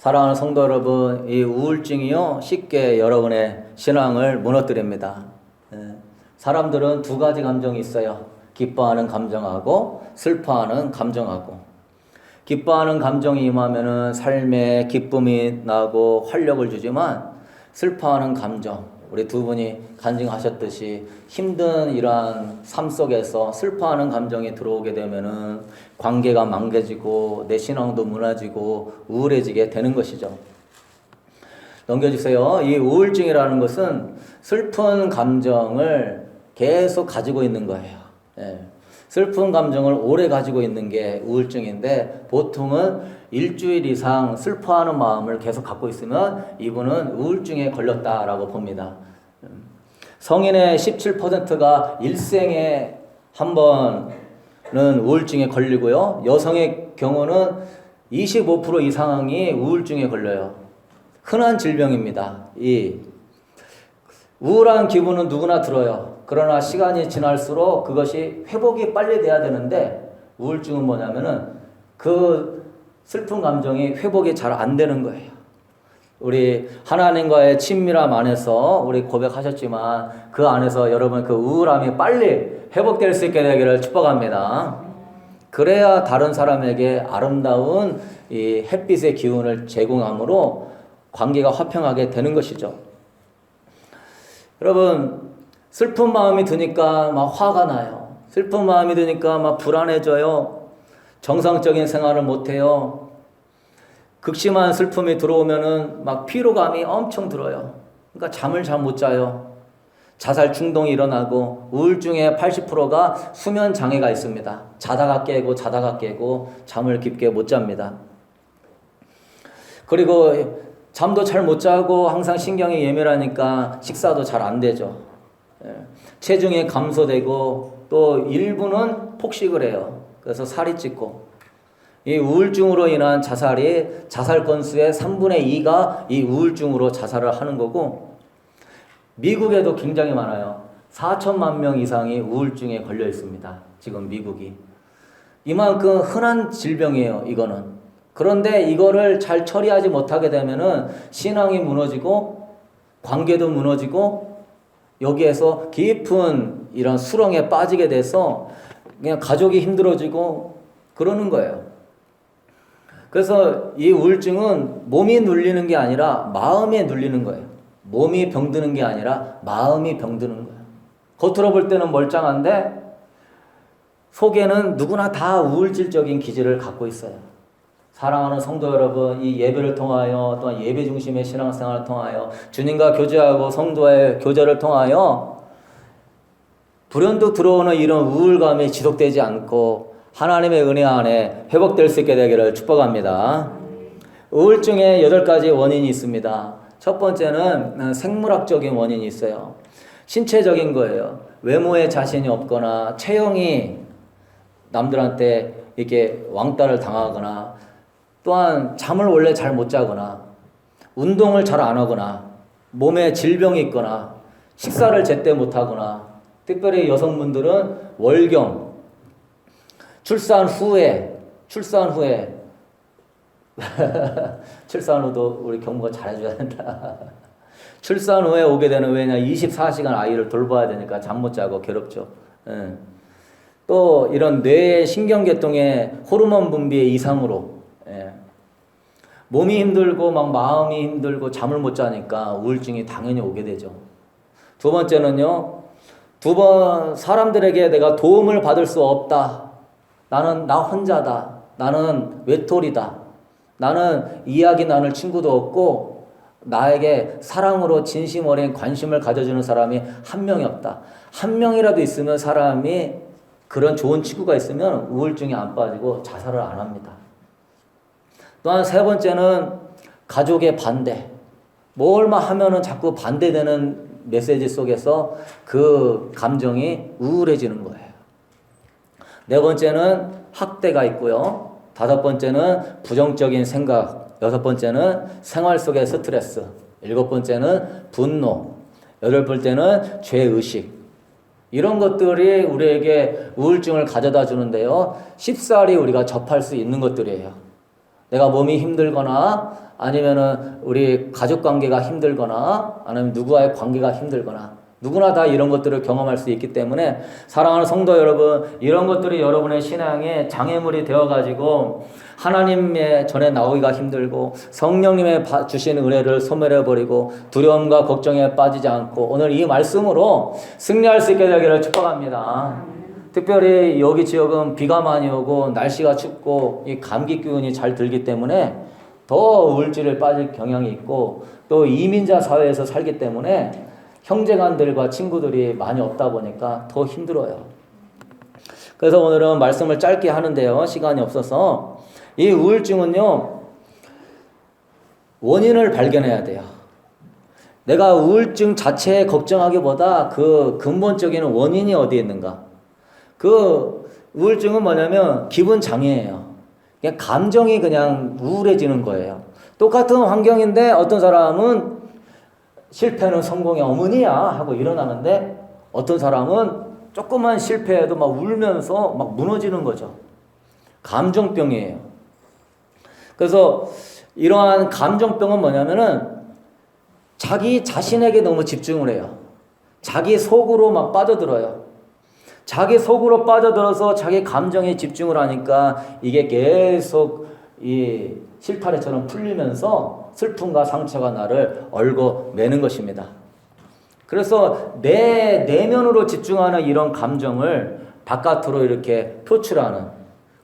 사랑하는 성도 여러분, 이 우울증이요 쉽게 여러분의 신앙을 무너뜨립니다. 사람들은 두 가지 감정이 있어요. 기뻐하는 감정하고 슬퍼하는 감정하고. 기뻐하는 감정이 임하면은 삶에 기쁨이 나고 활력을 주지만, 슬퍼하는 감정, 우리 두 분이 간증하셨듯이 힘든 이러한 삶 속에서 슬퍼하는 감정이 들어오게 되면은 관계가 망가지고 내 신앙도 무너지고 우울해지게 되는 것이죠. 넘겨주세요. 이 우울증이라는 것은 슬픈 감정을 계속 가지고 있는 거예요. 슬픈 감정을 오래 가지고 있는 게 우울증인데, 보통은 일주일 이상 슬퍼하는 마음을 계속 갖고 있으면 이분은 우울증에 걸렸다라고 봅니다. 성인의 17%가 일생에 한 번은 우울증에 걸리고요. 여성의 경우는 25% 이상이 우울증에 걸려요. 흔한 질병입니다. 이 우울한 기분은 누구나 들어요. 그러나 시간이 지날수록 그것이 회복이 빨리 돼야 되는데, 우울증은 뭐냐면은 그 슬픈 감정이 회복이 잘 안 되는 거예요. 우리 하나님과의 친밀함 안에서 우리 고백하셨지만, 그 안에서 여러분 그 우울함이 빨리 회복될 수 있게 되기를 축복합니다. 그래야 다른 사람에게 아름다운 이 햇빛의 기운을 제공함으로 관계가 화평하게 되는 것이죠. 여러분, 슬픈 마음이 드니까 막 화가 나요. 슬픈 마음이 드니까 막 불안해져요. 정상적인 생활을 못해요. 극심한 슬픔이 들어오면은 막 피로감이 엄청 들어요. 그러니까 잠을 잘 못 자요. 자살 충동이 일어나고, 우울증의 80%가 수면 장애가 있습니다. 자다가 깨고 잠을 깊게 못 잡니다. 그리고 잠도 잘 못 자고 항상 신경이 예민하니까 식사도 잘 안 되죠. 체중이 감소되고 또 일부는 폭식을 해요. 그래서 살이 찌고, 이 우울증으로 인한 자살이 자살 건수의 3분의 2가 이 우울증으로 자살을 하는 거고, 미국에도 굉장히 많아요. 4천만 명 이상이 우울증에 걸려 있습니다. 지금 미국이. 이만큼 흔한 질병이에요, 이거는. 그런데 이거를 잘 처리하지 못하게 되면은 신앙이 무너지고 관계도 무너지고, 여기에서 깊은 이런 수렁에 빠지게 돼서 그냥 가족이 힘들어지고 그러는 거예요. 그래서 이 우울증은 몸이 눌리는 게 아니라 마음에 눌리는 거예요. 몸이 병드는 게 아니라 마음이 병드는 거예요. 겉으로 볼 때는 멀쩡한데 속에는 누구나 다 우울질적인 기질을 갖고 있어요. 사랑하는 성도 여러분, 이 예배를 통하여, 또한 예배 중심의 신앙생활을 통하여, 주님과 교제하고 성도의 교제를 통하여 불현듯 들어오는 이런 우울감이 지속되지 않고 하나님의 은혜 안에 회복될 수 있게 되기를 축복합니다. 우울증에 8가지 원인이 있습니다. 첫 번째는 생물학적인 원인이 있어요. 신체적인 거예요. 외모에 자신이 없거나 체형이 남들한테 이렇게 왕따를 당하거나, 또한 잠을 원래 잘 못 자거나, 운동을 잘 안 하거나, 몸에 질병이 있거나, 식사를 제때 못 하거나, 특별히 여성분들은 월경, 출산 후에 출산 후도 우리 경부가 잘해줘야 된다. 출산 후에 오게 되는, 왜냐 24시간 아이를 돌봐야 되니까 잠 못 자고 괴롭죠. 또 이런 뇌 신경계통의 호르몬 분비의 이상으로 몸이 힘들고 막 마음이 힘들고 잠을 못 자니까 우울증이 당연히 오게 되죠. 두 번째는요, 사람들에게 내가 도움을 받을 수 없다. 나 혼자다. 나는 외톨이다. 나는 이야기 나눌 친구도 없고 나에게 사랑으로 진심 어린 관심을 가져주는 사람이 한 명이 없다. 한 명이라도 있으면, 사람이 그런 좋은 친구가 있으면 우울증이 안 빠지고 자살을 안 합니다. 또한 세 번째는 가족의 반대. 뭘만 하면은 자꾸 반대되는 메시지 속에서 그 감정이 우울해지는 거예요. 네 번째는 학대가 있고요. 다섯 번째는 부정적인 생각. 여섯 번째는 생활 속의 스트레스. 일곱 번째는 분노. 여덟 번째는 죄의식. 이런 것들이 우리에게 우울증을 가져다 주는데요, 쉽사리 우리가 접할 수 있는 것들이에요. 내가 몸이 힘들거나 아니면은 우리 가족 관계가 힘들거나 아니면 누구와의 관계가 힘들거나 누구나 다 이런 것들을 경험할 수 있기 때문에 사랑하는 성도 여러분, 이런 것들이 여러분의 신앙에 장애물이 되어가지고 하나님의 전에 나오기가 힘들고 성령님의 주신 은혜를 소멸해버리고 두려움과 걱정에 빠지지 않고 오늘 이 말씀으로 승리할 수 있게 되기를 축복합니다. 특별히 여기 지역은 비가 많이 오고 날씨가 춥고 이 감기 기운이 잘 들기 때문에 더 우울증에 빠질 경향이 있고 또 이민자 사회에서 살기 때문에 형제간들과 친구들이 많이 없다 보니까 더 힘들어요. 그래서 오늘은 말씀을 짧게 하는데요. 시간이 없어서 이 우울증은요. 원인을 발견해야 돼요. 내가 우울증 자체에 걱정하기보다 그 근본적인 원인이 어디에 있는가. 그 우울증은 뭐냐면 기분 장애예요. 그냥 감정이 그냥 우울해지는 거예요. 똑같은 환경인데 어떤 사람은 실패는 성공의 어머니야 하고 일어나는데 어떤 사람은 조그만 실패해도 막 울면서 막 무너지는 거죠. 감정병이에요. 그래서 이러한 감정병은 뭐냐면은 자기 자신에게 너무 집중을 해요. 자기 속으로 막 빠져들어요. 자기 속으로 빠져들어서 자기 감정에 집중을 하니까 이게 계속 이 실타래처럼 풀리면서 슬픔과 상처가 나를 얽어매는 것입니다. 그래서 내 내면으로 집중하는 이런 감정을 바깥으로 이렇게 표출하는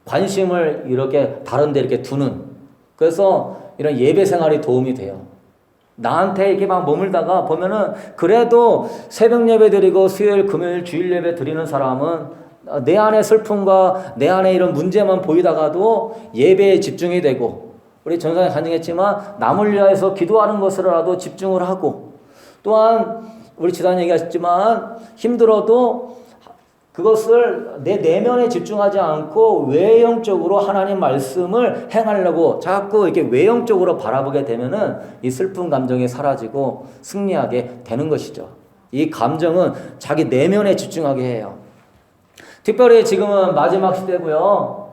관심을 이렇게 다른 데 이렇게 두는 그래서 이런 예배 생활이 도움이 돼요. 나한테 이렇게 막 머물다가 보면은 그래도 새벽 예배 드리고 수요일, 금요일, 주일 예배 드리는 사람은 내 안의 슬픔과 내 안에 이런 문제만 보이다가도 예배에 집중이 되고 우리 전상에 간증했지만 남을 위하여서 기도하는 것으로라도 집중을 하고 또한 우리 지난 얘기하셨지만 힘들어도 그것을 내 내면에 집중하지 않고 외형적으로 하나님 말씀을 행하려고 자꾸 이렇게 외형적으로 바라보게 되면은 이 슬픈 감정이 사라지고 승리하게 되는 것이죠. 이 감정은 자기 내면에 집중하게 해요. 특별히 지금은 마지막 시대고요.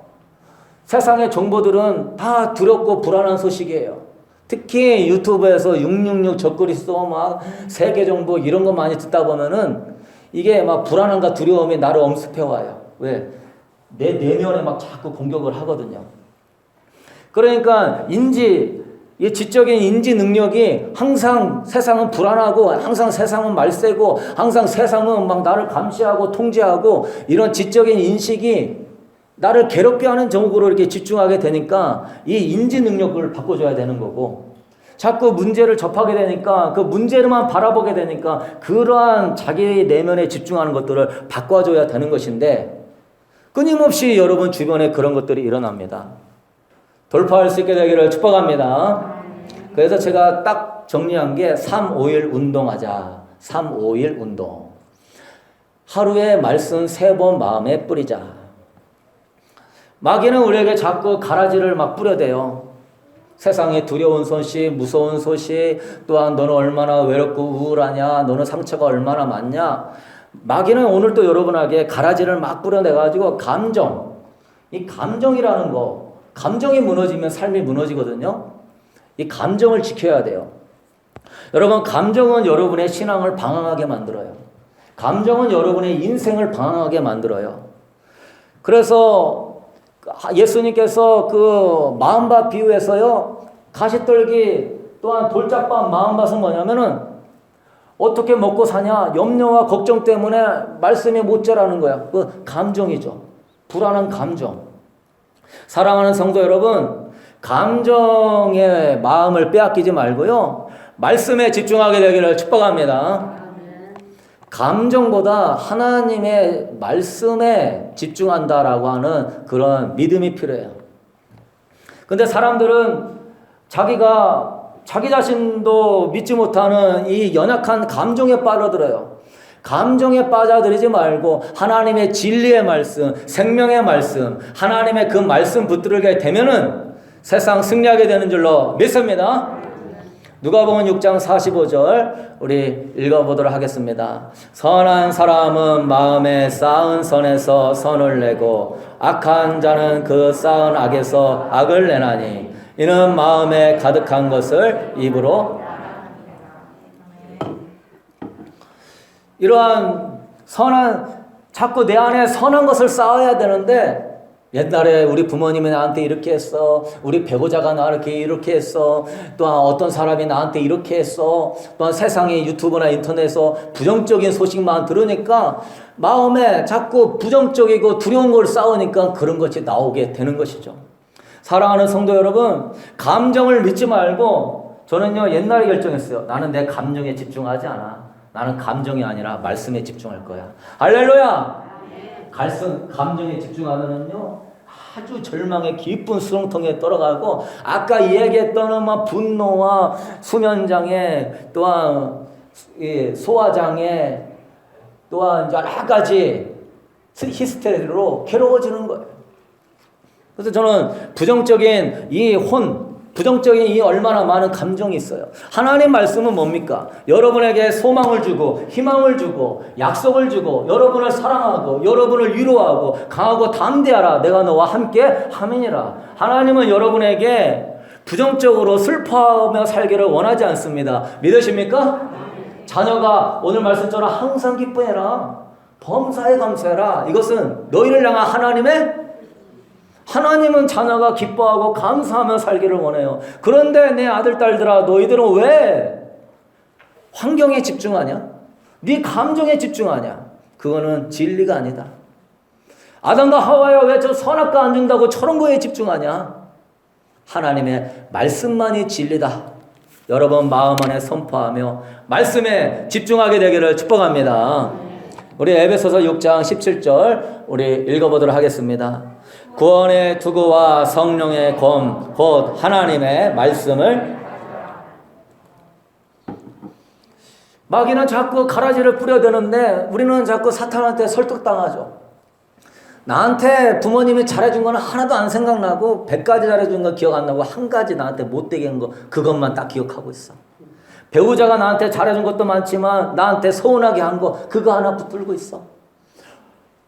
세상의 정보들은 다 두렵고 불안한 소식이에요. 특히 유튜브에서 666 적그리스도 막 세계 정보 이런 거 많이 듣다 보면은 이게 막 불안함과 두려움이 나를 엄습해와요. 왜? 내 내면에 막 자꾸 공격을 하거든요. 그러니까 이 지적인 인지 능력이 항상 세상은 불안하고 항상 세상은 말세고 항상 세상은 막 나를 감시하고 통제하고 이런 지적인 인식이 나를 괴롭게 하는 정국으로 이렇게 집중하게 되니까 이 인지 능력을 바꿔줘야 되는 거고 자꾸 문제를 접하게 되니까 그 문제로만 바라보게 되니까 그러한 자기 내면에 집중하는 것들을 바꿔줘야 되는 것인데 끊임없이 여러분 주변에 그런 것들이 일어납니다. 돌파할 수 있게 되기를 축복합니다. 그래서 제가 딱 정리한 게 3-5일 운동하자. 3-5일 운동. 하루에 말씀 3번 마음에 뿌리자. 마귀는 우리에게 자꾸 가라지를 막 뿌려대요. 세상에 두려운 소식, 무서운 소식, 또한 너는 얼마나 외롭고 우울하냐, 너는 상처가 얼마나 많냐. 마귀는 오늘 또 여러분에게 가라지를 막 뿌려내가지고 이 감정이라는 거, 감정이 무너지면 삶이 무너지거든요. 이 감정을 지켜야 돼요. 여러분, 감정은 여러분의 신앙을 방황하게 만들어요. 감정은 여러분의 인생을 방황하게 만들어요. 그래서 예수님께서 그 마음밭 비유에서요, 가시떨기 또한 돌짝밭 마음밭은 뭐냐면은 어떻게 먹고 사냐, 염려와 걱정 때문에 말씀이 못 자라는 거야. 그 감정이죠. 불안한 감정. 사랑하는 성도 여러분, 감정의 마음을 빼앗기지 말고요. 말씀에 집중하게 되기를 축복합니다. 감정보다 하나님의 말씀에 집중한다라고 하는 그런 믿음이 필요해요. 근데 사람들은 자기 자신도 믿지 못하는 이 연약한 감정에 빠져들어요. 감정에 빠져들이지 말고 하나님의 진리의 말씀, 생명의 말씀, 하나님의 그 말씀 붙들게 되면은 세상 승리하게 되는 줄로 믿습니다. 누가복음 6장 45절 우리 읽어보도록 하겠습니다. 선한 사람은 마음에 쌓은 선에서 선을 내고 악한 자는 그 쌓은 악에서 악을 내나니 이는 마음에 가득한 것을 입으로. 이러한 자꾸 내 안에 선한 것을 쌓아야 되는데, 옛날에 우리 부모님이 나한테 이렇게 했어. 우리 배우자가 나를 이렇게 했어. 또한 어떤 사람이 나한테 이렇게 했어. 또한 세상의 유튜브나 인터넷에서 부정적인 소식만 들으니까 마음에 자꾸 부정적이고 두려운 걸 쌓으니까 그런 것이 나오게 되는 것이죠. 사랑하는 성도 여러분, 감정을 믿지 말고, 저는요 옛날에 결정했어요. 나는 내 감정에 집중하지 않아. 나는 감정이 아니라 말씀에 집중할 거야. 할렐루야! 감정에 집중하면은요 아주 절망의 깊은 수렁통에 떨어가고, 아까 이야기했던 막 분노와 수면장애, 또한 소화장애, 또한 여러 가지 히스테리로 괴로워지는 거예요. 그래서 저는 부정적인 이 얼마나 많은 감정이 있어요. 하나님 말씀은 뭡니까? 여러분에게 소망을 주고 희망을 주고 약속을 주고 여러분을 사랑하고 여러분을 위로하고 강하고 담대하라. 내가 너와 함께 함이니라. 하나님은 여러분에게 부정적으로 슬퍼하며 살기를 원하지 않습니다. 믿으십니까? 자녀가 오늘 말씀처럼 항상 기뻐해라. 범사에 감사해라. 이것은 너희를 향한 하나님은 자녀가 기뻐하고 감사하며 살기를 원해요. 그런데 내 아들, 딸들아, 너희들은 왜 환경에 집중하냐? 네 감정에 집중하냐? 그거는 진리가 아니다. 아담과 하와야 왜 저 선악과 안 준다고 저런 거에 집중하냐? 하나님의 말씀만이 진리다. 여러분 마음 안에 선포하며 말씀에 집중하게 되기를 축복합니다. 우리 에베소서 6장 17절 우리 읽어보도록 하겠습니다. 구원의 투구와 성령의 검 곧 하나님의 말씀을. 마귀는 자꾸 가라지를 뿌려대는데 우리는 자꾸 사탄한테 설득당하죠. 나한테 부모님이 잘해준 거는 하나도 안 생각나고 100가지 잘해준 거 기억 안 나고 한 가지 나한테 못되게 한 거 그것만 딱 기억하고 있어. 배우자가 나한테 잘해준 것도 많지만 나한테 서운하게 한 거 그거 하나 붙들고 있어.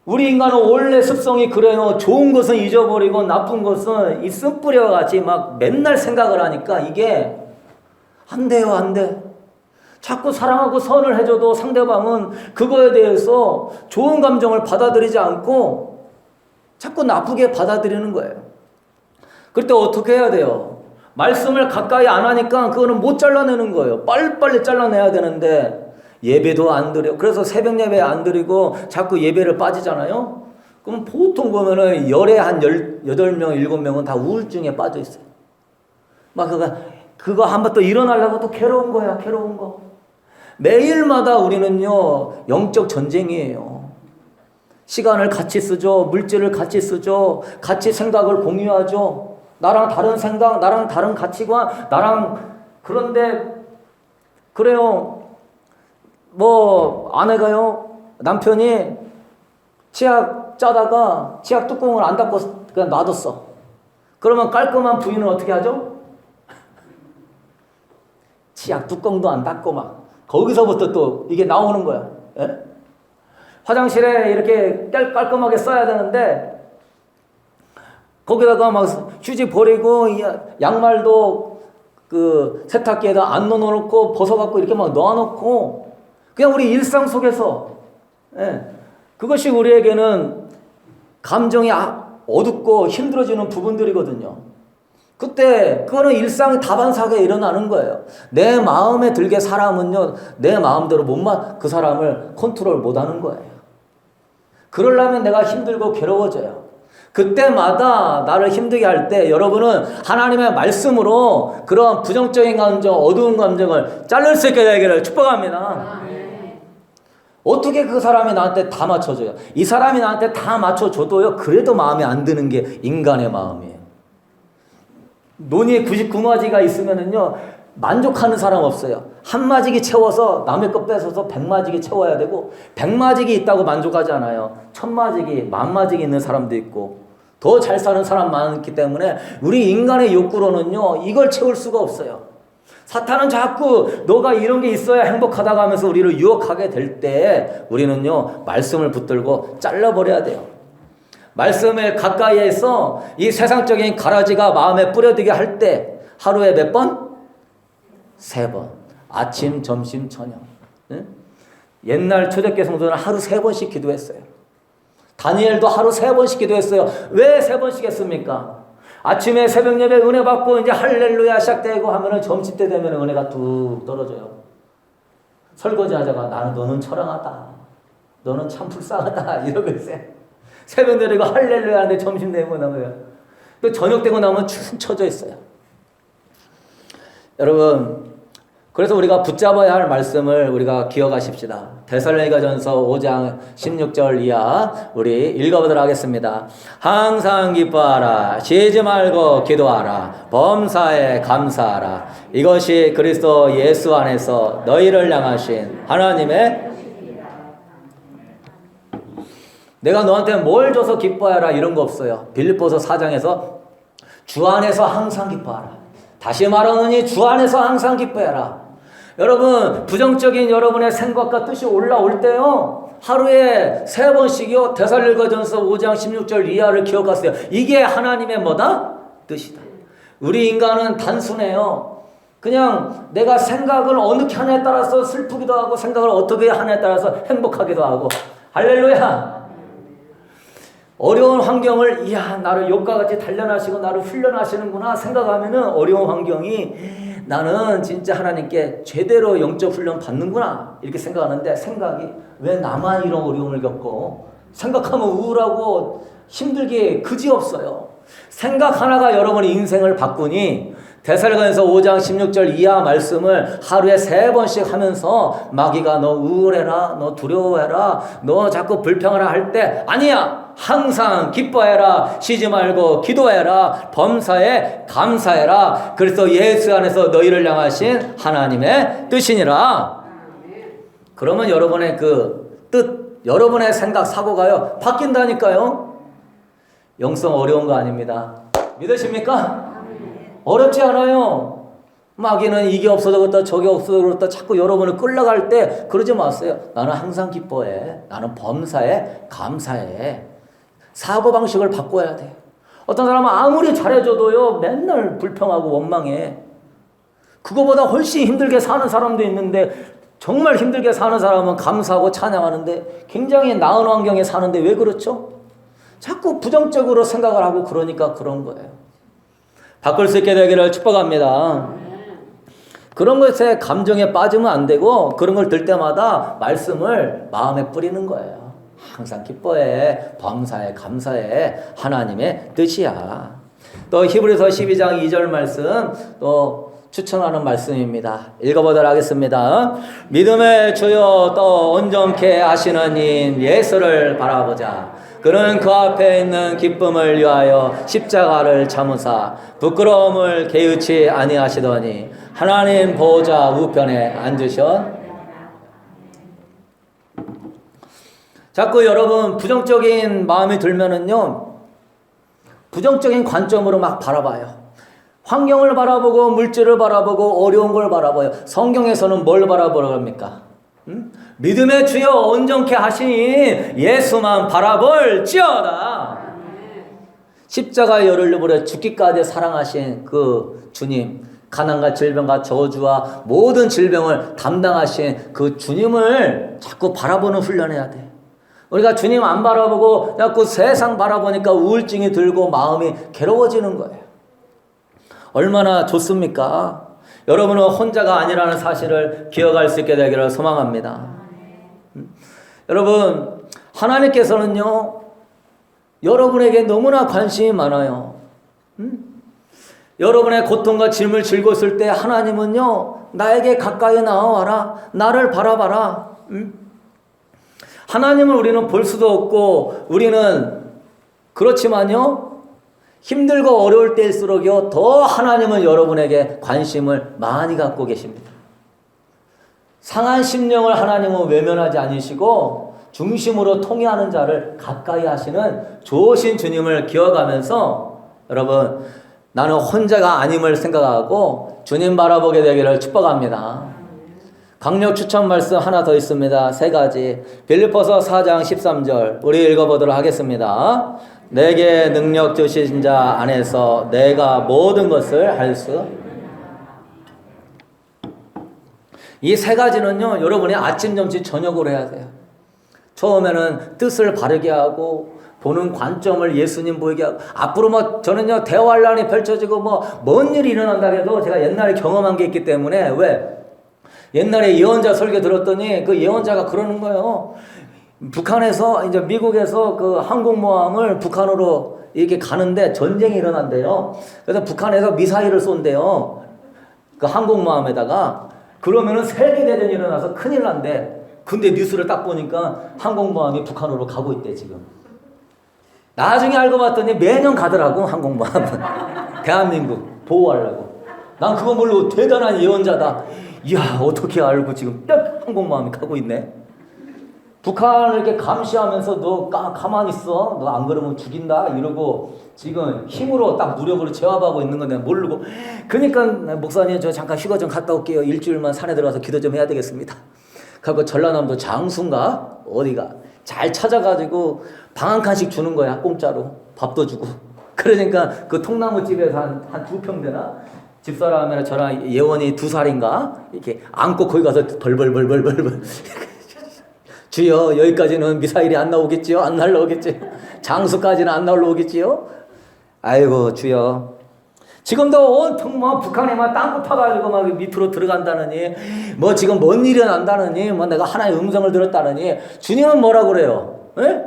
우리 인간은 원래 습성이 그래요. 좋은 것은 잊어버리고 나쁜 것은 이 쓴뿌리와 같이 막 맨날 생각을 하니까 이게 안 돼요, 안 돼. 자꾸 사랑하고 선을 해줘도 상대방은 그거에 대해서 좋은 감정을 받아들이지 않고 자꾸 나쁘게 받아들이는 거예요. 그럴 때 어떻게 해야 돼요? 말씀을 가까이 안 하니까 그거는 못 잘라내는 거예요. 빨리빨리 잘라내야 되는데 예배도 안 드려. 그래서 새벽 예배 안 드리고 자꾸 예배를 빠지잖아요. 그럼 보통 보면은 열에 한 8명, 7명은 다 우울증에 빠져 있어요. 막 그거 한번 또 일어나려고 또 괴로운 거야, 괴로운 거. 매일마다 우리는요, 영적 전쟁이에요. 시간을 같이 쓰죠. 물질을 같이 쓰죠. 같이 생각을 공유하죠. 나랑 다른 생각, 나랑 다른 가치관, 그런데, 그래요. 아내가요, 남편이 치약 짜다가 치약 뚜껑을 안 닫고 그냥 놔뒀어. 그러면 깔끔한 부인은 어떻게 하죠? 치약 뚜껑도 안 닫고 막 거기서부터 또 이게 나오는 거야. 예? 화장실에 이렇게 깔끔하게 써야 되는데 거기다가 막 휴지 버리고 양말도 그 세탁기에다 안 넣어놓고 벗어갖고 이렇게 막 넣어놓고 그냥 우리 일상 속에서 그것이 우리에게는 감정이 어둡고 힘들어지는 부분들이거든요. 그때 그거는 일상 다반사가 일어나는 거예요. 내 마음에 들게 사람은요 내 마음대로 그 사람을 컨트롤 못하는 거예요. 그러려면 내가 힘들고 괴로워져요. 그때마다 나를 힘들게 할 때 여러분은 하나님의 말씀으로 그런 부정적인 감정, 어두운 감정을 자를 수 있게 되기를 축복합니다. 어떻게 그 사람이 나한테 다 맞춰줘요? 이 사람이 나한테 다 맞춰줘도요 그래도 마음에 안 드는 게 인간의 마음이에요. 논이에 99마지가 있으면은요 만족하는 사람 없어요. 한 마지기 채워서 남의 것 뺏어서 100마지기 채워야 되고 100마지기 있다고 만족하지 않아요. 1000마지기, 10,000마지기 있는 사람도 있고 더 잘 사는 사람 많기 때문에 우리 인간의 욕구로는요 이걸 채울 수가 없어요. 사탄은 자꾸 너가 이런 게 있어야 행복하다고 하면서 우리를 유혹하게 될 때 우리는요 말씀을 붙들고 잘라버려야 돼요. 말씀을 가까이에서 이 세상적인 가라지가 마음에 뿌려들게 할 때 하루에 몇 번? 3번. 아침, 점심, 저녁. 응? 옛날 초대교회 성도는 하루 3번씩 기도했어요. 다니엘도 하루 3번씩 기도했어요. 왜 3번씩 했습니까? 아침에 새벽 예배 은혜 받고 이제 할렐루야 시작되고 하면은 점심때 되면 은혜가 뚝 떨어져요. 설거지 하다가 너는 처량하다. 너는 참 불쌍하다. 이러고 있어요. 새벽 내리고 할렐루야 하는데 점심 되고 나면 또 저녁 되고 나면 축 처져 있어요. 여러분, 그래서 우리가 붙잡아야 할 말씀을 우리가 기억하십시다. 데살로니가전서 5장 16절 이하 우리 읽어보도록 하겠습니다. 항상 기뻐하라. 쉬지 말고 기도하라. 범사에 감사하라. 이것이 그리스도 예수 안에서 너희를 향하신 하나님의 내가 너한테 뭘 줘서 기뻐하라 이런 거 없어요. 빌립보서 4장에서 주 안에서 항상 기뻐하라. 다시 말하노니 주 안에서 항상 기뻐하라. 여러분, 부정적인 여러분의 생각과 뜻이 올라올 때요, 하루에 3번씩이요, 데살로니가전서 5장 16절 이하를 기억하세요. 이게 하나님의 뭐다? 뜻이다. 우리 인간은 단순해요. 그냥 내가 생각을 어떻게 하냐에 따라서 슬프기도 하고, 생각을 어떻게 하냐에 따라서 행복하기도 하고, 할렐루야! 어려운 환경을, 이야, 나를 욕과 같이 단련하시고, 나를 훈련하시는구나 생각하면은 어려운 환경이 나는 진짜 하나님께 제대로 영적 훈련 받는구나 이렇게 생각하는데 생각이 왜 나만 이런 어려움을 겪고 생각하면 우울하고 힘들게 그지없어요. 생각 하나가 여러분의 인생을 바꾸니 데살로니가전서 5장 16절 이하 말씀을 하루에 3번씩 하면서 마귀가 너 우울해라, 너 두려워해라, 너 자꾸 불평하라 할 때 아니야. 항상 기뻐해라. 쉬지 말고 기도해라. 범사에 감사해라. 그래서 예수 안에서 너희를 향하신 하나님의 뜻이니라. 그러면 여러분의 그 뜻, 여러분의 생각, 사고가요 바뀐다니까요. 영성 어려운 거 아닙니다. 믿으십니까? 어렵지 않아요. 마귀는 이게 없어서 그렇다 저게 없어서 그렇다 자꾸 여러분을 끌려갈 때 그러지 마세요. 나는 항상 기뻐해. 나는 범사에 감사해. 사고방식을 바꿔야 돼. 어떤 사람은 아무리 잘해줘도요 맨날 불평하고 원망해. 그거보다 훨씬 힘들게 사는 사람도 있는데 정말 힘들게 사는 사람은 감사하고 찬양하는데 굉장히 나은 환경에 사는데 왜 그렇죠? 자꾸 부정적으로 생각을 하고 그러니까 그런 거예요. 바꿀 수 있게 되기를 축복합니다. 그런 것에 감정에 빠지면 안 되고 그런 걸 들 때마다 말씀을 마음에 뿌리는 거예요. 항상 기뻐해, 범사해, 감사해. 하나님의 뜻이야. 또 히브리서 12장 2절 말씀 또 추천하는 말씀입니다. 읽어보도록 하겠습니다. 믿음의 주요 또 온전케 하시는 인 예수를 바라보자. 그는 그 앞에 있는 기쁨을 위하여 십자가를 참으사 부끄러움을 개의치 아니하시더니 하나님 보좌 우편에 앉으셨. 자꾸 여러분 부정적인 마음이 들면은요 부정적인 관점으로 막 바라봐요. 환경을 바라보고 물질을 바라보고 어려운 걸 바라봐요. 성경에서는 뭘 바라보라고 합니까? 믿음의 주여 온전케 하시니 예수만 바라볼지어다. 십자가에 열을 버려 죽기까지 사랑하신 그 주님, 가난과 질병과 저주와 모든 질병을 담당하신 그 주님을 자꾸 바라보는 훈련해야 돼. 우리가 주님 안 바라보고 자꾸 세상 바라보니까 우울증이 들고 마음이 괴로워지는 거예요. 얼마나 좋습니까? 여러분은 혼자가 아니라는 사실을 기억할 수 있게 되기를 소망합니다. 여러분, 하나님께서는요, 여러분에게 너무나 관심이 많아요. 여러분의 고통과 짐을 жил고 있을 때 하나님은요, 나에게 가까이 나와라. 나를 바라봐라. 하나님을 우리는 볼 수도 없고, 우리는 그렇지만요, 힘들고 어려울 때일수록요, 더 하나님은 여러분에게 관심을 많이 갖고 계십니다. 상한 심령을 하나님은 외면하지 않으시고 중심으로 통해하는 자를 가까이 하시는 좋으신 주님을 기억하면서 여러분 나는 혼자가 아님을 생각하고 주님 바라보게 되기를 축복합니다. 강력 추천 말씀 하나 더 있습니다. 3가지. 빌립보서 4장 13절 우리 읽어보도록 하겠습니다. 내게 능력 주신 자 안에서 내가 모든 것을 할 수. 이 세 가지는요, 여러분이 아침, 점심, 저녁으로 해야 돼요. 처음에는 뜻을 바르게 하고, 보는 관점을 예수님 보이게 하고, 앞으로 뭐, 저는요, 대환란이 펼쳐지고, 먼 일이 일어난다 해도 제가 옛날에 경험한 게 있기 때문에, 왜? 옛날에 예언자 설교 들었더니 그 예언자가 그러는 거예요. 북한에서, 이제 미국에서 그 항공모함을 북한으로 이렇게 가는데 전쟁이 일어난대요. 그래서 북한에서 미사일을 쏜대요. 그 항공모함에다가. 그러면은 세계대전이 일어나서 큰일 난대. 근데 뉴스를 딱 보니까 항공모함이 북한으로 가고 있대, 지금. 나중에 알고 봤더니 매년 가더라고, 항공모함은. 대한민국 보호하려고. 난 그거 모르고 대단한 예언자다. 이야, 어떻게 알고 지금 딱 항공모함이 가고 있네. 북한을 이렇게 감시하면서 너 가만히 있어. 너 안 그러면 죽인다. 이러고 지금 힘으로 딱 무력으로 제압하고 있는 건 내가 모르고. 그러니까 목사님 저 잠깐 휴가 좀 갔다 올게요. 일주일만 산에 들어가서 기도 좀 해야 되겠습니다. 그리고 전라남도 장수인가 어디가 잘 찾아가지고 방 한 칸씩 주는 거야. 공짜로 밥도 주고. 그러니까 그 통나무집에서 한 2평 되나? 집사람이랑 저랑 예원이 2살인가 이렇게 안고 거기 가서 벌벌벌벌벌 주여 여기까지는 미사일이 안 나오겠지요? 안 날라오겠지요? 장수까지는 안 날라오겠지요? 아이고 주여. 지금도 온통 북한에만 땅 파가지고 막 밑으로 들어간다느니 지금 뭔 일이 난다느니 내가 하나의 음성을 들었다느니 주님은 뭐라고 그래요? 에?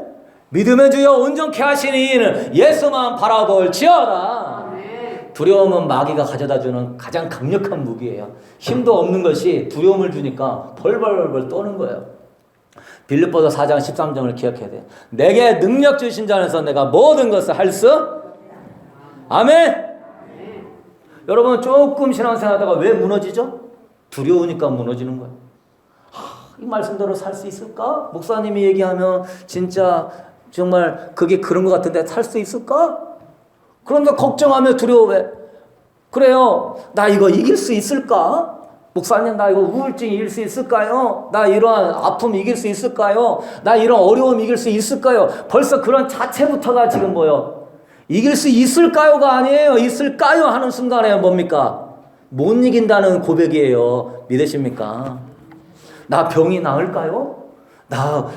믿음의 주여 온전케 하시니 이는 예수만 바라볼지어다. 두려움은 마귀가 가져다주는 가장 강력한 무기예요. 힘도 없는 것이 두려움을 주니까 벌벌벌 떠는 거예요. 빌립보서 4장 13절을 기억해야 돼요. 내게 능력 주신 자 안에서 내가 모든 것을 할 수. 아멘. 여러분 조금 신앙생활하다가 왜 무너지죠? 두려우니까 무너지는 거예요. 이 말씀대로 살 수 있을까? 목사님이 얘기하면 진짜 정말 그게 그런 것 같은데 살 수 있을까? 그런데 걱정하며 두려워해. 그래요. 나 이거 이길 수 있을까? 목사님 나 이거 우울증 이길 수 있을까요? 나 이러한 아픔 이길 수 있을까요? 나 이런 어려움 이길 수 있을까요? 벌써 그런 자체부터가 지금 뭐요? 이길 수 있을까요가 아니에요. 있을까요? 하는 순간에 뭡니까? 못 이긴다는 고백이에요. 믿으십니까? 나 병이 나을까요?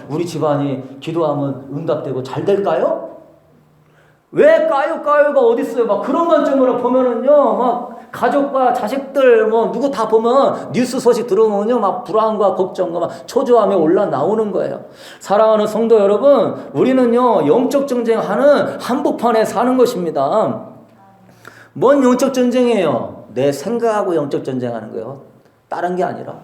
우리 집안이 기도하면 응답되고 잘 될까요? 왜 까요가 어딨어요? 막 그런 관점으로 보면은요, 막 가족과 자식들, 누구 다 보면 뉴스 소식 들어오면요, 막 불안과 걱정과 막 초조함이 올라 나오는 거예요. 사랑하는 성도 여러분, 우리는요, 영적 전쟁하는 한복판에 사는 것입니다. 뭔 영적 전쟁이에요? 내 생각하고 영적 전쟁하는 거예요. 다른 게 아니라.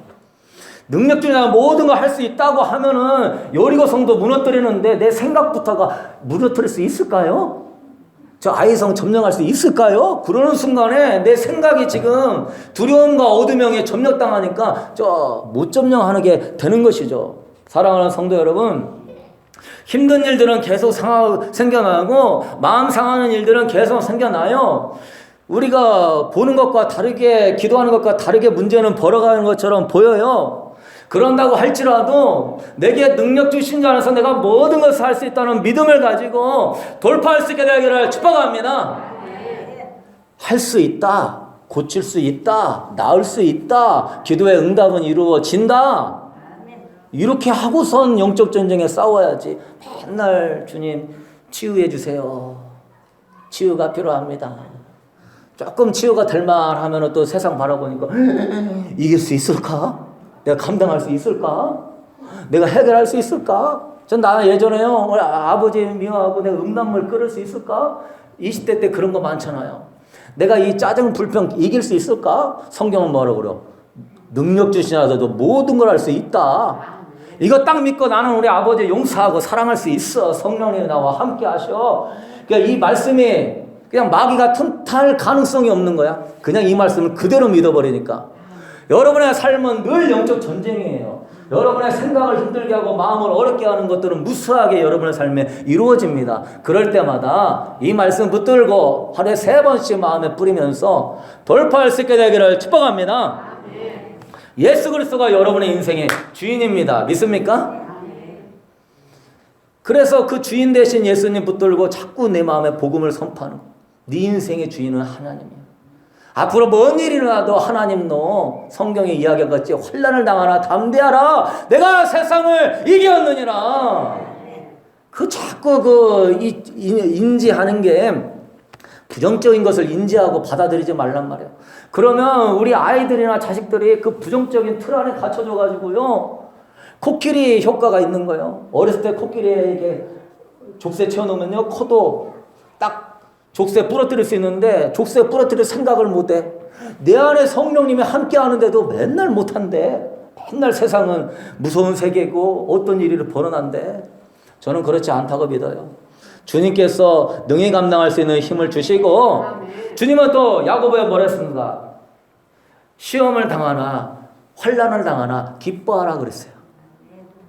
능력주의나 모든 걸 할 수 있다고 하면은 여리고 성도 무너뜨리는데 내 생각부터가 무너뜨릴 수 있을까요? 저 아이성 점령할 수 있을까요? 그러는 순간에 내 생각이 지금 두려움과 어두명에 점령당하니까 못 점령하는 게 되는 것이죠. 사랑하는 성도 여러분, 힘든 일들은 계속 생겨나고 마음 상하는 일들은 계속 생겨나요. 우리가 보는 것과 다르게 기도하는 것과 다르게 문제는 벌어가는 것처럼 보여요. 그런다고 할지라도 내게 능력 주신 자 안에서 내가 모든 것을 할 수 있다는 믿음을 가지고 돌파할 수 있게 되기를 축복합니다. 할 수 있다. 고칠 수 있다. 나을 수 있다. 기도의 응답은 이루어진다. 이렇게 하고선 영적 전쟁에 싸워야지. 맨날 주님 치유해 주세요. 치유가 필요합니다. 조금 치유가 될 만하면 또 세상 바라보니까 이길 수 있을까? 내가 감당할 수 있을까? 내가 해결할 수 있을까? 나 예전에요, 우리 아버지 미워하고 내가 음란물 끊을 수 있을까? 20대 때 그런 거 많잖아요. 내가 이 짜증 불평 이길 수 있을까? 성경은 뭐라고 그래요? 능력 주시나도 모든 걸 할 수 있다. 이거 딱 믿고 나는 우리 아버지 용서하고 사랑할 수 있어. 성령이 나와 함께 하셔. 그러니까 이 말씀이 그냥 마귀가 틈탈 가능성이 없는 거야. 그냥 이 말씀을 그대로 믿어버리니까. 여러분의 삶은 늘 영적 전쟁이에요. 여러분의 생각을 힘들게 하고 마음을 어렵게 하는 것들은 무수하게 여러분의 삶에 이루어집니다. 그럴 때마다 이 말씀 붙들고 하루에 3번씩 마음에 뿌리면서 돌파할 수 있게 되기를 축복합니다. 예수 그리스도가 여러분의 인생의 주인입니다. 믿습니까? 그래서 그 주인 대신 예수님 붙들고 자꾸 내 마음에 복음을 선포하는 거예요. 네 인생의 주인은 하나님이야. 앞으로 뭔 일이 일어나도 하나님 너 성경에 이야기한 것같이 환난을 당하나 담대하라. 내가 세상을 이겼느니라. 그 자꾸 인지하는 게 부정적인 것을 인지하고 받아들이지 말란 말이에요. 그러면 우리 아이들이나 자식들이 그 부정적인 틀 안에 갇혀져 가지고요. 코끼리 효과가 있는 거예요. 어렸을 때 코끼리에 이게 족쇄 채워놓으면요. 코도 딱 족쇄 부러뜨릴 수 있는데 족쇄 부러뜨릴 생각을 못해. 내 안에 성령님이 함께 하는데도 맨날 못한대. 맨날 세상은 무서운 세계고 어떤 일이 벌어난대. 저는 그렇지 않다고 믿어요. 주님께서 능히 감당할 수 있는 힘을 주시고 주님은 또 야고보에 뭐라 했습니까? 시험을 당하나 환난을 당하나 기뻐하라 그랬어요.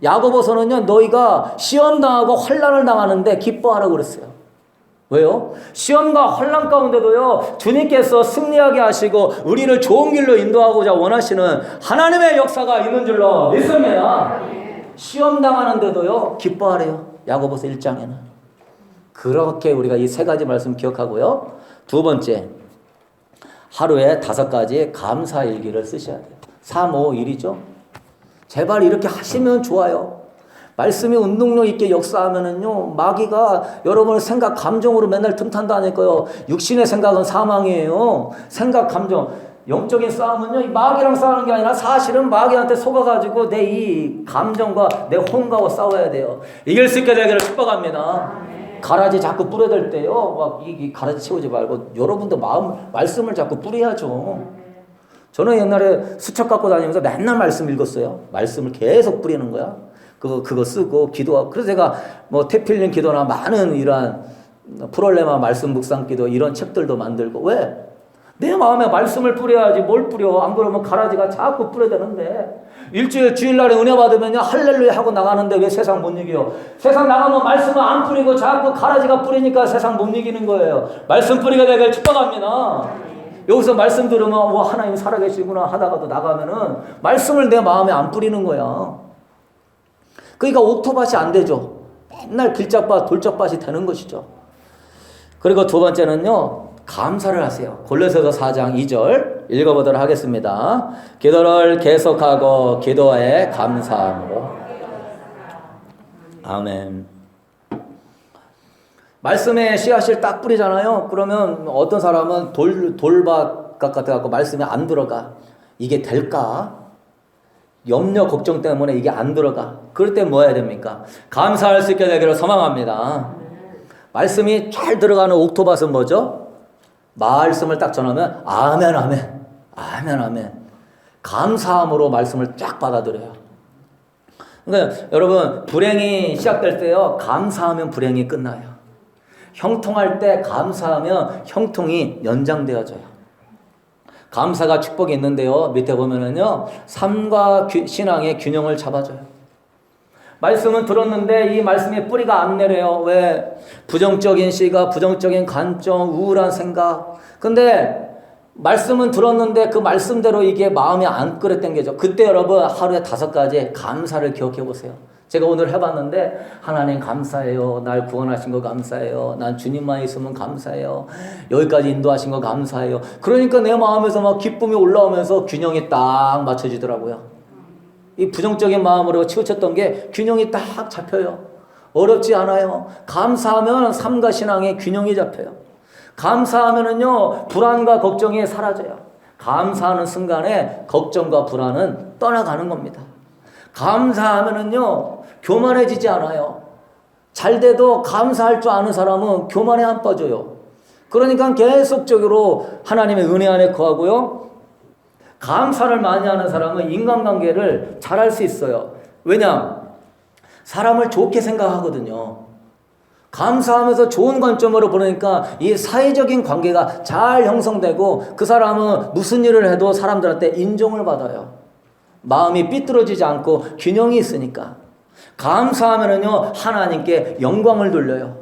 야고보서는요 너희가 시험 당하고 환난을 당하는데 기뻐하라 그랬어요. 왜요? 시험과 환난 가운데도요 주님께서 승리하게 하시고 우리를 좋은 길로 인도하고자 원하시는 하나님의 역사가 있는 줄로 믿습니다. 시험 당하는데도요 기뻐하래요. 야고보서 1장에는. 그렇게 우리가 이 세 가지 말씀 기억하고요. 두 번째, 하루에 5가지 감사 일기를 쓰셔야 돼요. 3, 5, 1이죠. 제발 이렇게 하시면 좋아요. 말씀이 운동력 있게 역사하면은요, 마귀가 여러분의 생각, 감정으로 맨날 틈탄다니까요. 육신의 생각은 사망이에요. 생각, 감정. 영적인 싸움은요, 이 마귀랑 싸우는 게 아니라 사실은 마귀한테 속아가지고 내 이 감정과 내 혼과와 싸워야 돼요. 이길 수 있게 되기를 축복합니다. 가라지 자꾸 뿌려댈 때요, 막 이 가라지 채우지 말고 여러분도 말씀을 자꾸 뿌려야죠. 저는 옛날에 수첩 갖고 다니면서 맨날 말씀 읽었어요. 말씀을 계속 뿌리는 거야. 그거 쓰고 기도하고. 그래서 제가 뭐 태필린 기도나 많은 이러한 프롤레마 말씀 묵상 기도 이런 책들도 만들고. 왜? 내 마음에 말씀을 뿌려야지 뭘 뿌려. 안 그러면 가라지가 자꾸 뿌려대는데. 일주일 주일날에 은혜 받으면요 할렐루야 하고 나가는데 왜 세상 못 이겨요? 세상 나가면 말씀을 안 뿌리고 자꾸 가라지가 뿌리니까 세상 못 이기는 거예요. 말씀 뿌리게 되길 축복합니다. 여기서 말씀 들으면 와 하나님 살아계시구나 하다가도 나가면은 말씀을 내 마음에 안 뿌리는 거야. 그러니까 옥토밭이 안 되죠. 맨날 길짝밭 돌짝밭이 되는 것이죠. 그리고 두 번째는요 감사를 하세요. 골로새서 4장 2절 읽어보도록 하겠습니다. 기도를 계속하고 기도에 감사함으로. 아멘. 말씀에 씨앗을 딱 뿌리잖아요. 그러면 어떤 사람은 돌밭 같아갖고 말씀에 안 들어가. 이게 될까? 염려 걱정 때문에 이게 안 들어가. 그럴 때 뭐 해야 됩니까? 감사할 수 있게 되기를 소망합니다. 말씀이 잘 들어가는 옥토밭은 뭐죠? 말씀을 딱 전하면 아멘 아멘 아멘 아멘 감사함으로 말씀을 쫙 받아들여요. 그러니까 여러분 불행이 시작될 때요 감사하면 불행이 끝나요. 형통할 때 감사하면 형통이 연장되어져요. 감사가 축복이 있는데요 밑에 보면은요 삶과 신앙의 균형을 잡아줘요. 말씀은 들었는데 이 말씀의 뿌리가 안 내려요. 왜? 부정적인 시각, 부정적인 관점, 우울한 생각. 근데 말씀은 들었는데 그 말씀대로 이게 마음에 안 끌어당겨져. 그때 여러분 하루에 5가지 감사를 기억해 보세요. 제가 오늘 해봤는데 하나님 감사해요. 날 구원하신 거 감사해요. 난 주님만 있으면 감사해요. 여기까지 인도하신 거 감사해요. 그러니까 내 마음에서 막 기쁨이 올라오면서 균형이 딱 맞춰지더라고요. 이 부정적인 마음으로 치우쳤던 게 균형이 딱 잡혀요. 어렵지 않아요. 감사하면 삶과 신앙의 균형이 잡혀요. 감사하면은요 불안과 걱정이 사라져요. 감사하는 순간에 걱정과 불안은 떠나가는 겁니다. 감사하면은요 교만해지지 않아요. 잘 돼도 감사할 줄 아는 사람은 교만에 안 빠져요. 그러니까 계속적으로 하나님의 은혜 안에 거하고요. 감사를 많이 하는 사람은 인간관계를 잘할 수 있어요. 왜냐? 사람을 좋게 생각하거든요. 감사하면서 좋은 관점으로 보니까 이 사회적인 관계가 잘 형성되고 그 사람은 무슨 일을 해도 사람들한테 인정을 받아요. 마음이 삐뚤어지지 않고 균형이 있으니까. 감사하면은요 하나님께 영광을 돌려요.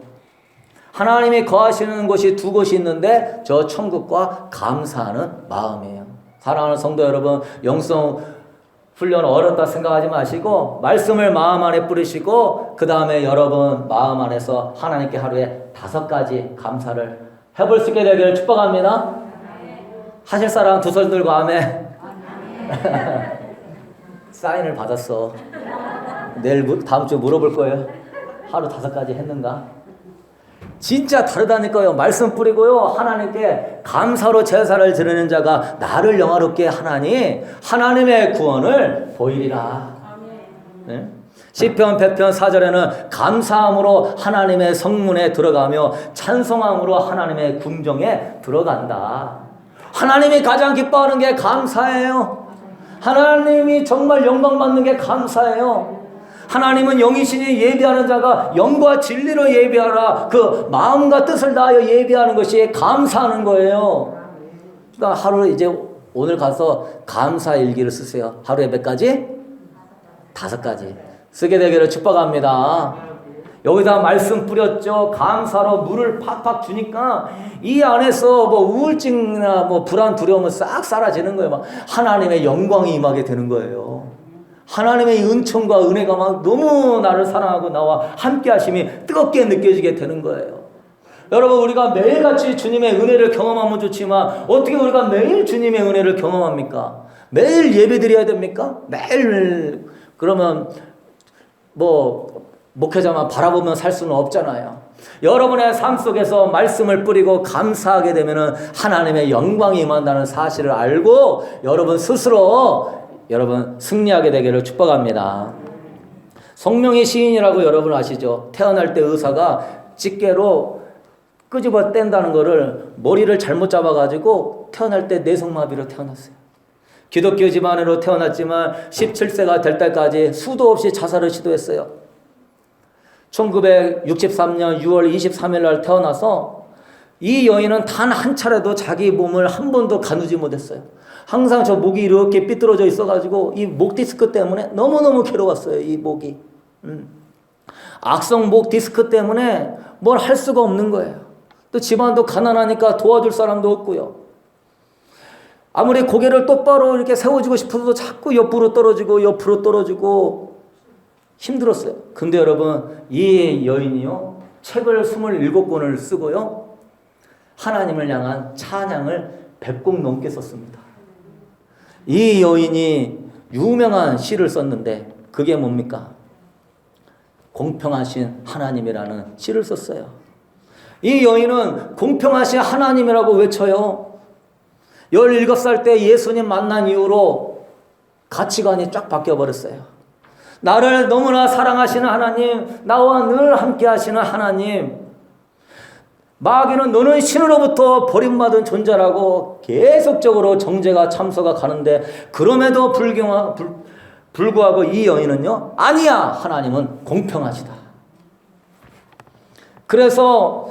하나님이 거하시는 곳이 2곳이 있는데 저 천국과 감사하는 마음이에요. 사랑하는 성도 여러분, 영성 훈련 어렵다 생각하지 마시고 말씀을 마음 안에 뿌리시고 그 다음에 여러분 마음 안에서 하나님께 하루에 5가지 감사를 해볼 수 있게 되기를 축복합니다. 하실 사람 두 손 들고 아멘. 사인을 받았어. 다음 주 물어볼 거예요. 하루 5가지 했는가? 진짜 다르다니까요. 말씀 뿌리고요. 하나님께 감사로 제사를 드리는 자가 나를 영화롭게 하나니 하나님의 구원을 보이리라. 네? 시편 100편 4절에는 감사함으로 하나님의 성문에 들어가며 찬송함으로 하나님의 궁정에 들어간다. 하나님이 가장 기뻐하는 게 감사예요. 하나님이 정말 영광 받는 게 감사예요. 하나님은 영이시니 예배하는 자가 영과 진리로 예배하라. 그 마음과 뜻을 다하여 예배하는 것이 감사하는 거예요. 그러니까 하루 이제 오늘 가서 감사 일기를 쓰세요. 하루에 몇 가지? 5가지. 쓰게 되기를 축복합니다. 여기다 말씀 뿌렸죠. 감사로 물을 팍팍 주니까 이 안에서 뭐 우울증이나 뭐 불안, 두려움은 싹 사라지는 거예요. 막 하나님의 영광이 임하게 되는 거예요. 하나님의 은총과 은혜가 막 너무 나를 사랑하고 나와 함께 하심이 뜨겁게 느껴지게 되는 거예요. 여러분, 우리가 매일같이 주님의 은혜를 경험하면 좋지만 어떻게 우리가 매일 주님의 은혜를 경험합니까? 매일 예배 드려야 됩니까? 매일 그러면 뭐 목회자만 바라보면 살 수는 없잖아요. 여러분의 삶 속에서 말씀을 뿌리고 감사하게 되면 하나님의 영광이 임한다는 사실을 알고 여러분 스스로 승리하게 되기를 축복합니다. 성명의 시인이라고 여러분 아시죠? 태어날 때 의사가 집게로 끄집어 뗀다는 거를 머리를 잘못 잡아가지고 태어날 때 뇌성마비로 태어났어요. 기독교 집안으로 태어났지만 17세가 될 때까지 수도 없이 자살을 시도했어요. 1963년 6월 23일 날 태어나서 이 여인은 단 한 차례도 자기 몸을 한 번도 가누지 못했어요. 항상 저 목이 이렇게 삐뚤어져 있어가지고 이 목 디스크 때문에 너무너무 괴로웠어요. 이 목이. 악성 목 디스크 때문에 뭘 할 수가 없는 거예요. 또 집안도 가난하니까 도와줄 사람도 없고요. 아무리 고개를 똑바로 이렇게 세워주고 싶어도 자꾸 옆으로 떨어지고 힘들었어요. 근데 여러분, 이 여인이요, 책을 27권을 쓰고요, 하나님을 향한 찬양을 100곡 넘게 썼습니다. 이 여인이 유명한 시를 썼는데 그게 뭡니까? 공평하신 하나님이라는 시를 썼어요. 이 여인은 공평하신 하나님이라고 외쳐요. 17살 때 예수님 만난 이후로 가치관이 쫙 바뀌어버렸어요. 나를 너무나 사랑하시는 하나님, 나와 늘 함께 하시는 하나님, 마귀는 너는 신으로부터 버림받은 존재라고 계속적으로 정죄가 참소가 가는데 그럼에도 불구하고 이 여인은요, 아니야, 하나님은 공평하시다. 그래서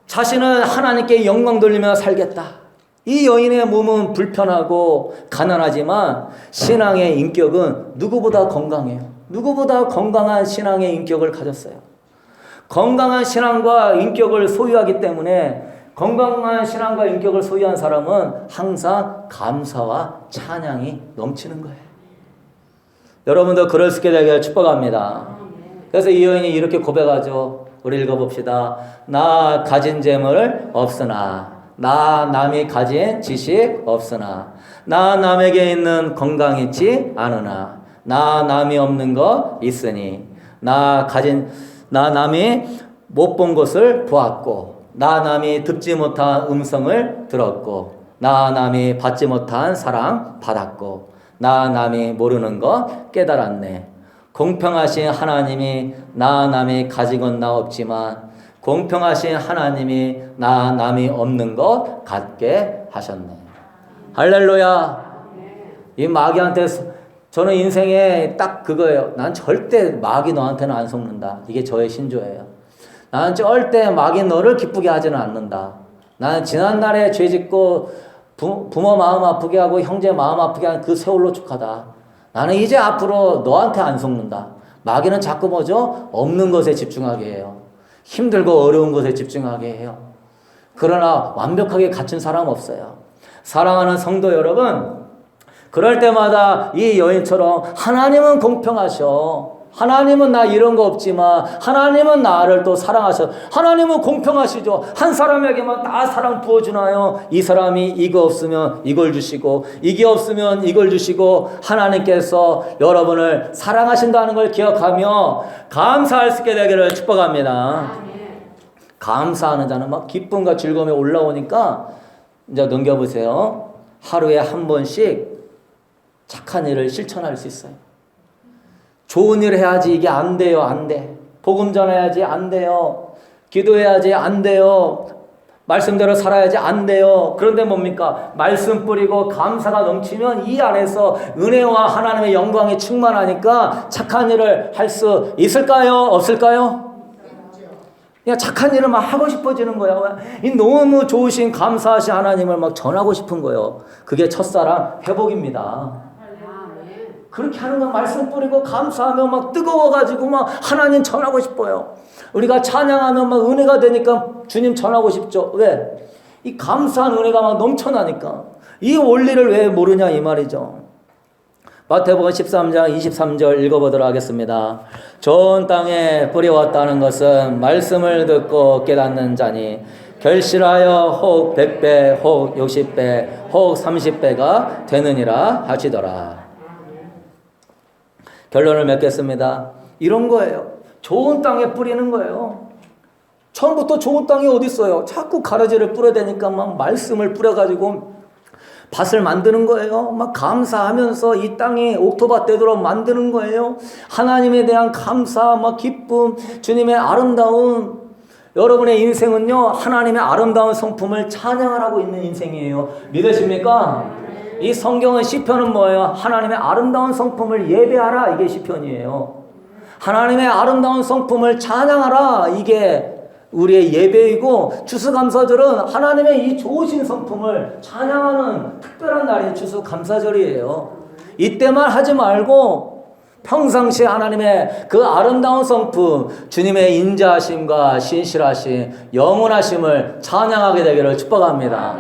자신은 하나님께 영광 돌리며 살겠다. 이 여인의 몸은 불편하고 가난하지만 신앙의 인격은 누구보다 건강해요. 누구보다 건강한 신앙의 인격을 가졌어요. 건강한 신앙과 인격을 소유하기 때문에 건강한 신앙과 인격을 소유한 사람은 항상 감사와 찬양이 넘치는 거예요. 여러분도 그럴 수 있게 되기를 축복합니다. 그래서 이 여인이 이렇게 고백하죠. 우리 읽어봅시다. 나 가진 재물 없으나, 나 남이 가진 지식 없으나, 나 남에게 있는 건강 있지 않으나, 나 남이 없는 것 있으니, 나 남이 못 본 것을 보았고, 나 남이 듣지 못한 음성을 들었고, 나 남이 받지 못한 사랑 받았고, 나 남이 모르는 것 깨달았네. 공평하신 하나님이 나 남이 가지건 나 없지만 공평하신 하나님이 나 남이 없는 것 갖게 하셨네. 할렐루야. 이 마귀한테 저는 인생에 딱 그거예요. 난 절대 마귀 너한테는 안 속는다. 이게 저의 신조예요. 나는 절대 마귀 너를 기쁘게 하지는 않는다. 나는 지난날에 죄 짓고 부모 마음 아프게 하고 형제 마음 아프게 한 그 세월로 축하다. 나는 이제 앞으로 너한테 안 속는다. 마귀는 자꾸 뭐죠? 없는 것에 집중하게 해요. 힘들고 어려운 것에 집중하게 해요. 그러나 완벽하게 갖춘 사람 없어요. 사랑하는 성도 여러분, 그럴 때마다 이 여인처럼 하나님은 공평하셔. 하나님은 나 이런 거 없지만 하나님은 나를 또 사랑하셔. 하나님은 공평하시죠. 한 사람에게만 다 사랑 부어주나요? 이 사람이 이거 없으면 이걸 주시고 이게 없으면 이걸 주시고 하나님께서 여러분을 사랑하신다는 걸 기억하며 감사할 수 있게 되기를 축복합니다. 감사하는 자는 막 기쁨과 즐거움이 올라오니까 이제 넘겨보세요. 하루에 한 번씩 착한 일을 실천할 수 있어요. 좋은 일 해야지 이게 안 돼요. 안 돼. 복음 전해야지 안 돼요. 기도해야지 안 돼요. 말씀대로 살아야지 안 돼요. 그런데 뭡니까? 말씀 뿌리고 감사가 넘치면 이 안에서 은혜와 하나님의 영광이 충만하니까 착한 일을 할 수 있을까요? 없을까요? 그냥 착한 일을 막 하고 싶어지는 거야. 이 너무 좋으신 감사하신 하나님을 막 전하고 싶은 거예요. 그게 첫사랑 회복입니다. 그렇게 하는 건 말씀 뿌리고 감사하면 막 뜨거워가지고 막 하나님 전하고 싶어요. 우리가 찬양하면 막 은혜가 되니까 주님 전하고 싶죠. 왜? 이 감사한 은혜가 막 넘쳐나니까. 이 원리를 왜 모르냐 이 말이죠. 마태복음 13장 23절 읽어보도록 하겠습니다. 좋은 땅에 뿌려왔다는 것은 말씀을 듣고 깨닫는 자니 결실하여 혹 100배 혹 60배 혹 30배가 되느니라 하시더라. 결론을 맺겠습니다. 이런 거예요. 좋은 땅에 뿌리는 거예요. 처음부터 좋은 땅이 어디 있어요? 자꾸 가라지를 뿌려대니까 막 말씀을 뿌려가지고 밭을 만드는 거예요. 막 감사하면서 이 땅이 옥토밭 되도록 만드는 거예요. 하나님에 대한 감사, 막 기쁨, 주님의 아름다운 여러분의 인생은요, 하나님의 아름다운 성품을 찬양하고 있는 인생이에요. 믿으십니까? 이 성경은 시편은 뭐예요? 하나님의 아름다운 성품을 예배하라. 이게 시편이에요. 하나님의 아름다운 성품을 찬양하라. 이게 우리의 예배이고 추수감사절은 하나님의 이 좋으신 성품을 찬양하는 특별한 날이 추수감사절이에요. 이때만 하지 말고 평상시에 하나님의 그 아름다운 성품, 주님의 인자하심과 신실하심, 영원하심을 찬양하게 되기를 축복합니다.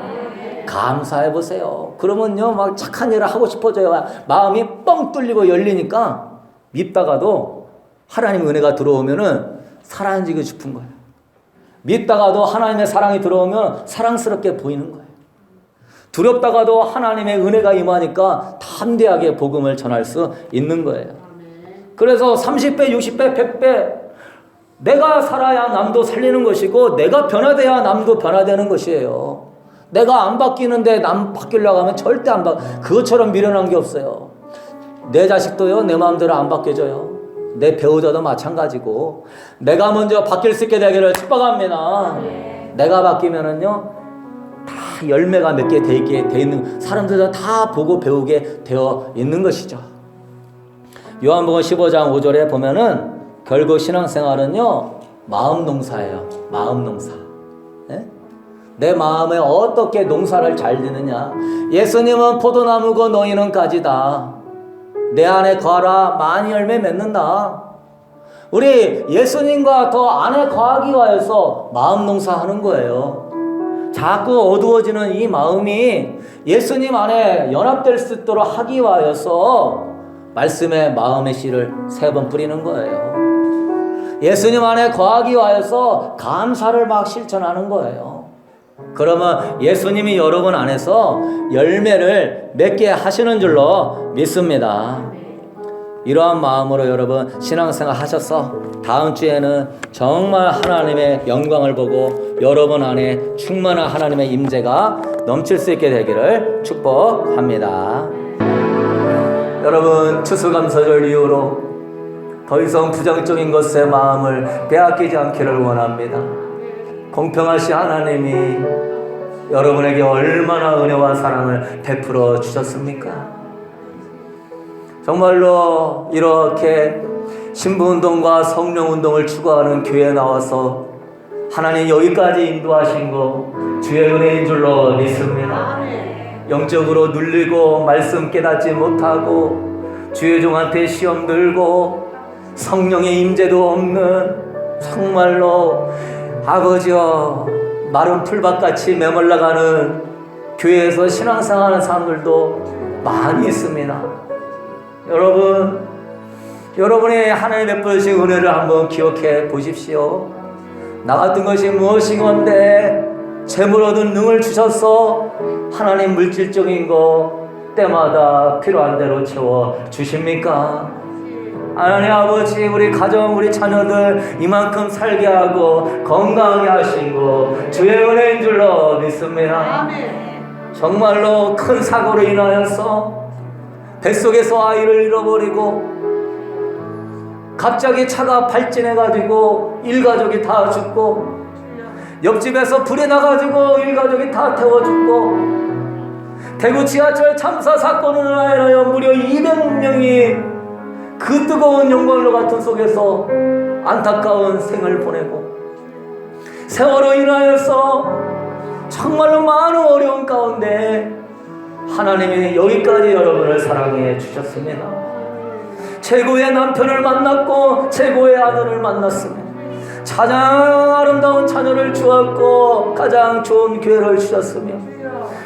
감사해 보세요. 그러면요, 막 착한 일을 하고 싶어져요. 마음이 뻥 뚫리고 열리니까 믿다가도 하나님 은혜가 들어오면은 사랑지고 싶은 거예요. 믿다가도 하나님의 사랑이 들어오면 사랑스럽게 보이는 거예요. 두렵다가도 하나님의 은혜가 임하니까 담대하게 복음을 전할 수 있는 거예요. 그래서 30배, 60배, 100배 내가 살아야 남도 살리는 것이고 내가 변화돼야 남도 변화되는 것이에요. 내가 안 바뀌는데 남 바뀌려고 하면 절대 안 그것처럼 미련한 게 없어요. 내 자식도요, 내 마음대로 안 바뀌어져요. 내 배우자도 마찬가지고 내가 먼저 바뀔 수 있게 되기를 축복합니다. 내가 바뀌면은요, 다 열매가 몇 개 돼 있는 사람들도 다 보고 배우게 되어 있는 것이죠. 요한복음 15장 5절에 보면은 결국 신앙생활은요, 마음 농사예요. 마음 농사. 네? 내 마음에 어떻게 농사를 잘 지느냐. 예수님은 포도나무고 너희는 가지다. 내 안에 거하라. 많이 열매 맺는다. 우리 예수님과 더 안에 거하기 위해서 마음 농사하는 거예요. 자꾸 어두워지는 이 마음이 예수님 안에 연합될 수 있도록 하기 위해서 말씀의 마음의 씨를 3번 뿌리는 거예요. 예수님 안에 거하기 위해서 감사를 막 실천하는 거예요. 그러면 예수님이 여러분 안에서 열매를 맺게 하시는 줄로 믿습니다. 이러한 마음으로 여러분 신앙생활 하셔서 다음 주에는 정말 하나님의 영광을 보고 여러분 안에 충만한 하나님의 임재가 넘칠 수 있게 되기를 축복합니다. 여러분 추수감사절 이후로 더 이상 부정적인 것에 마음을 빼앗기지 않기를 원합니다. 공평하신 하나님이 여러분에게 얼마나 은혜와 사랑을 베풀어 주셨습니까? 정말로 이렇게 신부운동과 성령운동을 추구하는 교회에 나와서 하나님 여기까지 인도하신 거 주의 은혜인 줄로 믿습니다. 영적으로 눌리고 말씀 깨닫지 못하고 주의 종한테 시험 들고 성령의 임재도 없는 정말로 아버지여 마른 풀밭같이 메말라가는 교회에서 신앙생활하는 사람들도 많이 있습니다. 여러분이 하나님 베푸신 은혜를 한번 기억해 보십시오. 나 같은 것이 무엇이건데 재물 얻은 능을 주셔서 하나님 물질적인 거 때마다 필요한 대로 채워 주십니까? 하나님 아버지, 우리 가정, 우리 자녀들 이만큼 살게 하고 건강하게 하시고 주의 은혜인 줄로 믿습니다. 정말로 큰 사고로 인하여서 뱃속에서 아이를 잃어버리고 갑자기 차가 발진해가지고 일가족이 다 죽고 옆집에서 불이 나가지고 일가족이 다 태워 죽고 대구 지하철 참사 사건으로 인하여 무려 200명이 그 뜨거운 영광로 같은 속에서 안타까운 생을 보내고 세월로 인하여서 정말로 많은 어려운 가운데 하나님이 여기까지 여러분을 사랑해 주셨습니다. 최고의 남편을 만났고 최고의 아들을 만났습니다. 가장 아름다운 자녀를 주었고 가장 좋은 교회를 주셨으며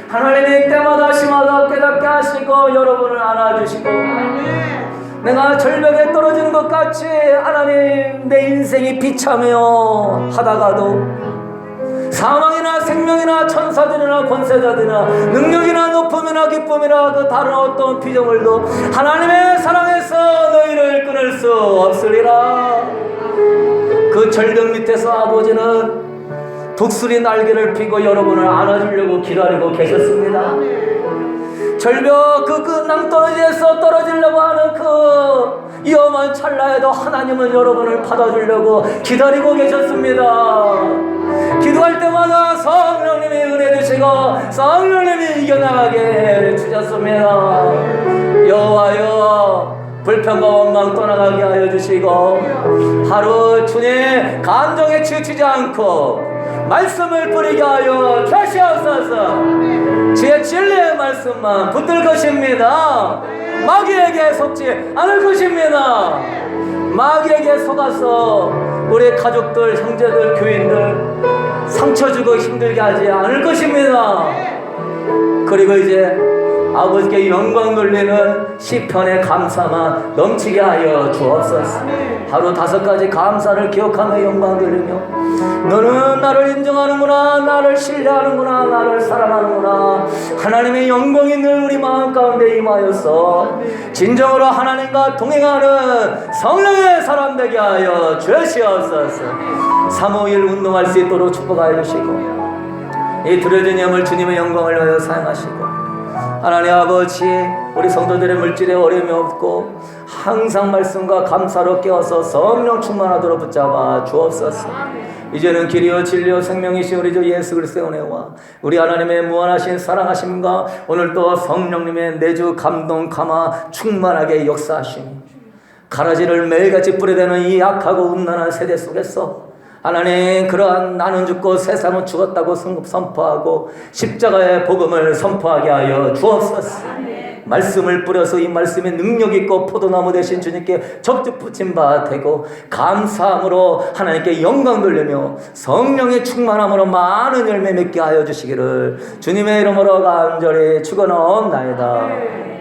하나님이 때마다 시마다 깨닫게 하시고 여러분을 안아주시고 내가 절벽에 떨어지는 것 같이 하나님 내 인생이 비참해요 하다가도 사망이나 생명이나 천사들이나 권세자들이나 능력이나 높음이나 기쁨이나 그 다른 어떤 피조물도 하나님의 사랑에서 너희를 끊을 수 없으리라. 그 절벽 밑에서 아버지는 독수리 날개를 펴고 여러분을 안아주려고 기다리고 계셨습니다. 절벽 그 낭떠러지에서 떨어지려고 하는 그 위험한 찰나에도 하나님은 여러분을 받아주려고 기다리고 계셨습니다. 기도할 때마다 성령님이 은혜 주시고 성령님이 이겨나가게 주셨습니다. 여호와여 불평과 원망 떠나가게 하여 주시고 하루 주님 감정에 치우치지 않고 말씀을 뿌리게 하여 주시옵소서. 주의 진리의 말씀만 붙들 것입니다. 마귀에게 속지 않을 것입니다. 마귀에게 속아서 우리 가족들, 형제들, 교인들 상처 주고 힘들게 하지 않을 것입니다. 그리고 이제 아버지께 영광 돌리는 시편의 감사만 넘치게 하여 주옵소서. 하루 5가지 감사를 기억하며 영광 돌리며 너는 나를 인정하는구나, 나를 신뢰하는구나, 나를 사랑하는구나. 하나님의 영광이 늘 우리 마음 가운데 임하여서 진정으로 하나님과 동행하는 성령의 사람 되게 하여 주시옵소서. 351 운동할 수 있도록 축복하여 주시고 이 드려진 염을 주님의 영광을 위하여 사용하시고 하나님 아버지 우리 성도들의 물질에 어려움이 없고 항상 말씀과 감사로 깨어서 성령 충만하도록 붙잡아 주옵소서. 이제는 길이요 진리요 생명이신 우리 주 예수 그리스도의 은혜와 우리 하나님의 무한하신 사랑하심과 오늘 또 성령님의 내주 감동 감화 충만하게 역사하시니 가라지를 매일같이 뿌려대는 이 악하고 음란한 세대 속에서 하나님 그러한 나는 죽고 세상은 죽었다고 선포하고 십자가의 복음을 선포하게 하여 주옵소서. 말씀을 뿌려서 이 말씀의 능력 있고 포도나무 되신 주님께 접촉 붙임 바 되고 감사함으로 하나님께 영광 돌리며 성령의 충만함으로 많은 열매 맺게 하여 주시기를 주님의 이름으로 간절히 축원하옵나이다.